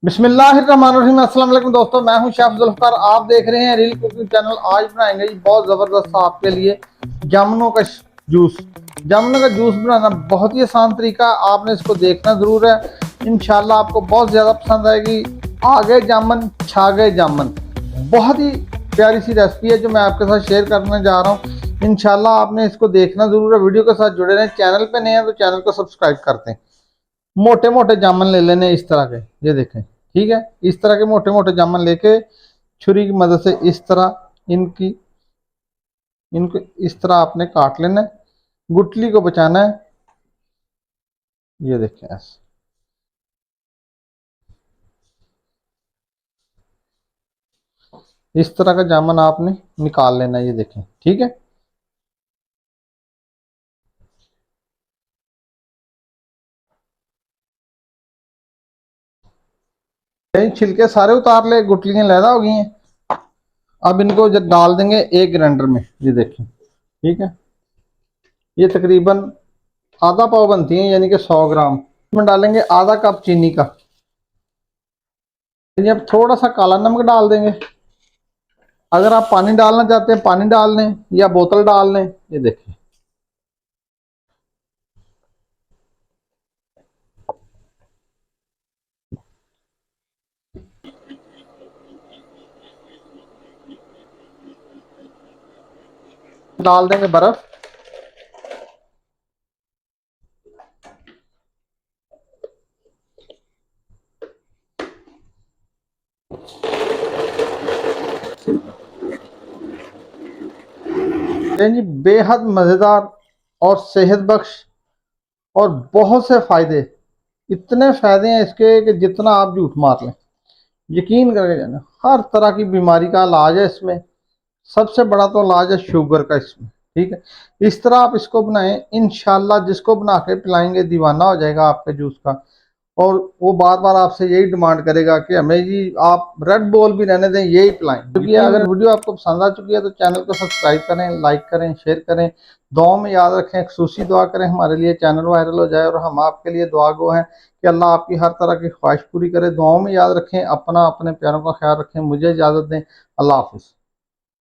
बिस्मिल्लाहिर्रहमानिर्रहीम। अस्सलाम वालेकुम दोस्तों, मैं हूं शेफ जुल्फकार। आप देख रहे हैं रील कुकिंग चैनल। आज बनाएंगे जी बहुत ज़बरदस्त आपके लिए जामुनों का जूस। जामुनों का जूस बनाना बहुत ही आसान तरीका, आपने इसको देखना ज़रूर है। इंशाल्लाह आपको बहुत ज़्यादा पसंद आएगी। आ गए जामुन, छा गए जामुन। बहुत ही प्यारी सी रेसिपी है जो मैं आपके साथ शेयर करने जा रहा हूँ। इंशाल्लाह आपने इसको देखना ज़रूर है, वीडियो के साथ जुड़े रहें। चैनल पर नए हैं तो चैनल को सब्सक्राइब करते हैं। मोटे मोटे जामुन ले लेने इस तरह के, ये देखें, ठीक है। इस तरह के मोटे मोटे जामुन लेके छुरी की मदद से इस तरह इनको इस तरह आपने काट लेना है। गुठली को बचाना है, ये देखें ऐसे। इस तरह का जामुन आपने निकाल लेना है, ये देखें, ठीक है। छिलके सारे उतार ले, गुठलियां लैदा हो गई हैं। अब इनको जब डाल देंगे एक ग्राइंडर में, ये देखें, ठीक है। ये तकरीबन आधा पाव बनती है, यानी कि 100 ग्राम में डालेंगे आधा कप चीनी का। अब थोड़ा सा काला नमक डाल देंगे। अगर आप पानी डालना चाहते हैं पानी डाल लें या बोतल डाल लें, ये देखिए। डाल देंगे बर्फ। जी बेहद मज़ेदार और सेहत बख्श और बहुत से फायदे। इतने फायदे हैं इसके कि जितना आप झूठ मार लें। यकीन करके जाना, हर तरह की बीमारी का इलाज है इसमें। सबसे बड़ा तो इलाज है शुगर का इसमें, ठीक है। इस तरह आप इसको बनाएं, इंशाल्लाह जिसको बना के पिलाएंगे दीवाना हो जाएगा आपके जूस का। और वो बार बार आपसे यही डिमांड करेगा कि हमें जी आप रेड बॉल भी रहने दें, यही पिलाएं। क्योंकि अगर वीडियो आपको पसंद आ चुकी है तो चैनल को सब्सक्राइब करें, लाइक करें, शेयर करें। दुआ में याद रखें, खुसूसी दुआ करें हमारे लिए, चैनल वायरल हो जाए। और हम आपके लिए दुआ गो हैं कि अल्लाह आपकी हर तरह की ख्वाहिश पूरी करे। दुआओं में याद रखें, अपना अपने प्यारों का ख्याल रखें। मुझे इजाज़त दें, अल्लाह हाफिज़।